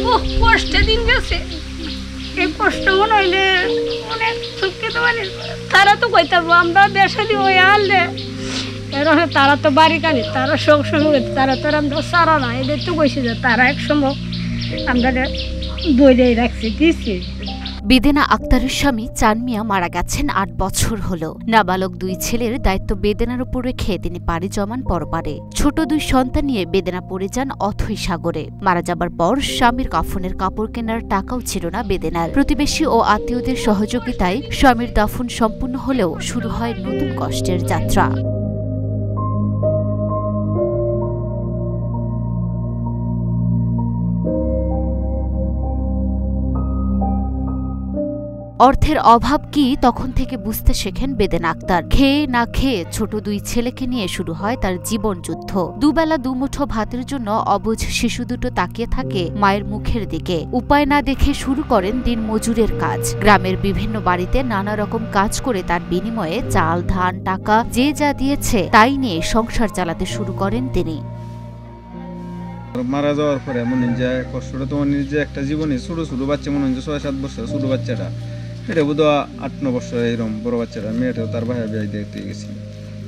ও কষ্টে দিন গেছে। এই কষ্ট মনে হইলে অনেক সুখে মানে তারা তো কইতাবো আমরা দেশে দিয়ে ওই আনলে এরকম তারা তো বাড়ি কানি তারা সঙ্গে তারা তো আমরা সারা না এদের তো কইছে যে তারা এক সময় আমরা বইলেই রাখছি দিচ্ছি। বেদেনা আক্তারের স্বামী চান মিয়া মারা গেছেন ৮ বছর হল। নাবালক ২ ছেলের দায়িত্ব বেদেনার উপর রেখে তিনি পাড়ি জমান পরপারে। ছোট ২ সন্তান নিয়ে বেদেনা পড়ে যান অথৈ সাগরে। মারা যাবার পর স্বামীর কাফনের কাপড় কেনার টাকাও ছিল না বেদেনার। প্রতিবেশী ও আত্মীয়দের সহযোগিতায় স্বামীর দাফন সম্পূর্ণ হলেও শুরু হয় নতুন কষ্টের যাত্রা। অর্থের অভাব কি তখন থেকে বুঝতে শেখেন বেদেনা আক্তার। খেয়ে না খেয়ে ছোট ২ ছেলেকে নিয়ে শুরু হয় তার জীবন যুদ্ধ। দুবেলা দুমুঠো ভাতের জন্য অবুঝ শিশু দুটো তাকিয়ে থাকে মায়ের মুখের দিকে। উপায় না দেখে শুরু করেন দিন মজুরের কাজ। গ্রামের বিভিন্ন বাড়িতে নানা রকম কাজ করে তার বিনিময়ে চাল ধান টাকা যে যা দিয়েছে তাই নিয়ে সংসার চালাতে শুরু করেন তিনি। মারা যাওয়ার পরে মনে হয় কষ্টটা তোমার নিজে একটা জীবনে ছোট ছোট বাচ্চা মনে হয় ৬-৭ বছর ছোট বাচ্চাটা এটা বোধ ৮-৯ বছর এরকম বড় বাচ্চাটা মেয়েটাও তার ভাইয়া বিয়ে দেখতে গেছি।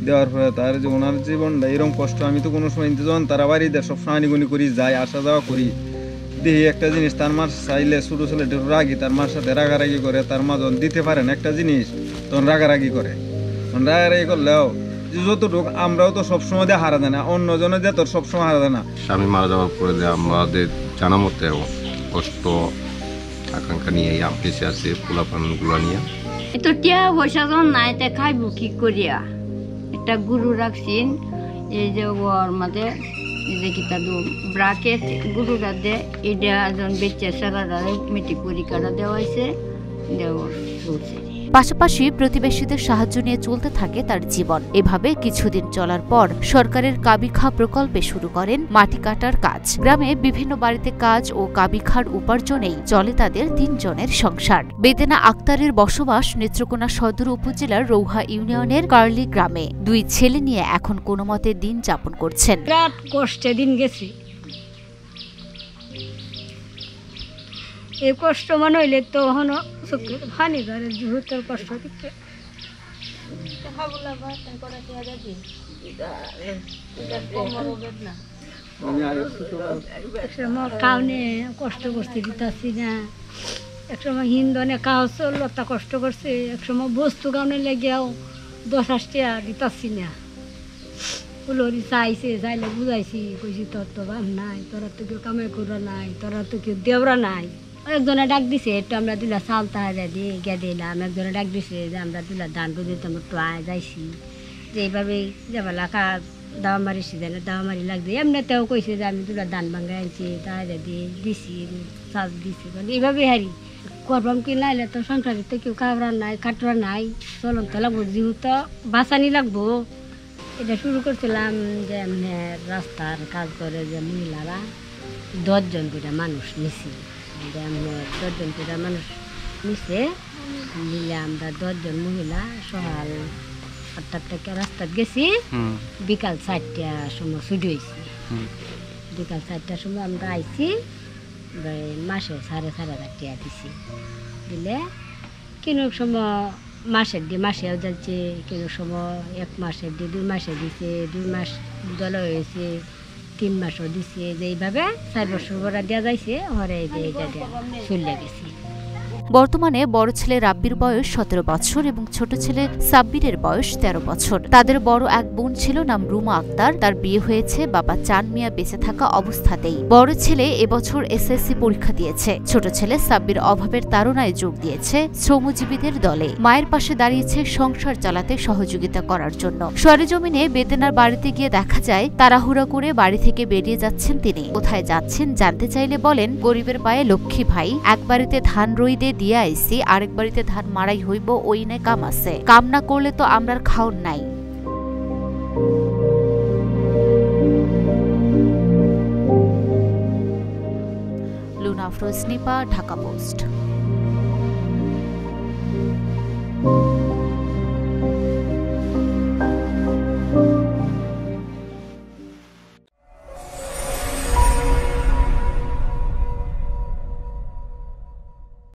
দেওয়ার পরে তার যে ওনার জীবনটা এরকম কষ্ট আমি তো কোনো সময় যখন তারা বাড়িতে সবসময় আনিগুনি করি যাই আসা যাওয়া করি দেখি একটা জিনিস তার মার চাইলে ছোটো ছেলেটা রাগি তার মার সাথে রাগারাগি করে তার মা যখন দিতে পারেন একটা জিনিস তখন রাগারাগি করে। তখন রাগারাগি করলেও যতটুকু আমরাও তো সবসময় দিয়ে হারা দেয় না অন্যজনের দিয়ে তোর সবসময় হারা দেয় না। স্বামী মারা যাওয়ার পরে যে আমাদের জানা মতে কষ্ট আকাঙ্ক্ষা নিয়ে বেঁচে আছে পোলাপানগুলো নিয়ে। তো টিয়া পয়সা যখন নাই তা খাইব কি করিয়া একটা গুরু রাখছেন এই যে ওর মাঝে যে কি তা ব্রাকেট গুরুরা দে এটা যখন বেচে সারাটা মেট্রিক পরীক্ষাটা দেওয়া হয়েছে দেওয়া চলছে। পাশাপাশি প্রতিবেশীদের সাহায্য নিয়ে চলতে থাকে তার জীবন। এভাবে কিছুদিন চলার পর সরকারের কাবিখা প্রকল্পে শুরু করেন মাটি কাটার কাজ। গ্রামে বিভিন্ন বাড়িতে কাজ ও কাবিখার উপার্জনেই চলে তাদের ৩ জনের সংসার। বেদেনা আক্তারের বসবাস নেত্রকোনা সদর উপজেলার রৌহা ইউনিয়নের কার্লি গ্রামে। ২ ছেলে নিয়ে এখন কোনো মতে দিন যাপন করছেন। বিরাট কষ্টে দিন গেছে। এই কষ্ট মনে হইলে তো হন ফানি ধরে জুহুতের কষ্ট দিচ্ছে কাউনে কষ্ট করতে দিতেছি না। একসময় হিন্দনে কাউ লতা কষ্ট করছে একসময় বস্তু কাউনে লেগেও 10-8 টাকা দিতেছি না। ফুলরি চাইছে চাইলে বুঝাইছি কইছি তোর তো বাপ নাই তোরা তো কেউ কামাই করা নাই তোরা তো কেউ দেওরা নাই। একজনে ডাক দিছে একটু আমরা দুলা চাল তাহলে দিয়ে গে দিলাম। একজনে ডাক দিছে যে আমরা দুলা ধান দিতাম একটু আয় যাইছি যে এইভাবে যাবেলা দাওয়া মারিছি জানে দাওয়া মারি লাগছে এমনিতেও কইছে যে আমি দুলা ধান ভাঙাই আনছি তাহলে দিয়ে দিছি চাল দিছি মানে এইভাবে হারি করবাম কি নাইলে তো সংসারে তো কেউ খাবার নাই কাটরা নাই চলন তো লাগবো যেহেতু বাঁচানি লাগবো। এটা শুরু করছিলাম যে এমনি রাস্তার কাজ করে যে মহিলারা 10 জন করে মানুষ নিছি। এমনি 10 জন করে মানুষ নিছে মিলে আমরা 10 জন মহিলা সকাল 8টার থেকে রাস্তায় গেছি বিকাল 4টার সময় ছুটি হয়েছি। বিকাল 4টার সময় আমরা আইছি মাসে 4,500 টাকা দিছি দিলে কোনো সময় মাসের দিয়ে মাসেও যাচ্ছে কোনো সময় 1 মাসের দিয়ে 2 মাসে দিছে 2 মাস দলা হয়েছে 3 মাসও দিছে যে এইভাবে 4 বছর করে দেওয়া যাইছে ওরে এটা চলে গেছি। বর্তমানে বড় ছেলে রাব্বির বয়স 17 বছর এবং ছোট ছেলে সাব্বিরের বয়স 13 বছর। তাদের বড় এক বোন ছিল নাম রুমা আক্তার। তার বিয়ে হয়েছে বাবা চান মিয়া বেঁচে থাকা অবস্থাতেই। বড় ছেলে এবছর এসএসসি পরীক্ষা দিয়েছে। ছোট ছেলে সাব্বির অভাবের তাড়নায় যোগ দিয়েছে শ্রমজীবীদের দলে। মায়ের পাশে দাঁড়িয়েছে সংসার চালাতে সহযোগিতা করার জন্য। সরেজমিনে বেদেনার বাড়িতে গিয়ে দেখা যায় তাড়াহুড়া করে বাড়ি থেকে বেরিয়ে যাচ্ছেন তিনি। কোথায় যাচ্ছেন জানতে চাইলে বলেন গরিবের পায়ে লক্ষ্মী ভাই, এক বাড়িতে ধান রইদে দিয়ে আইছি আরেক বাড়িতে ধান মারাই হইব ওই নে কাম আছে, কাম না করলে তো আমরার খাওন নাই। লুনা আফরোজ নিপা, ঢাকা পোস্ট।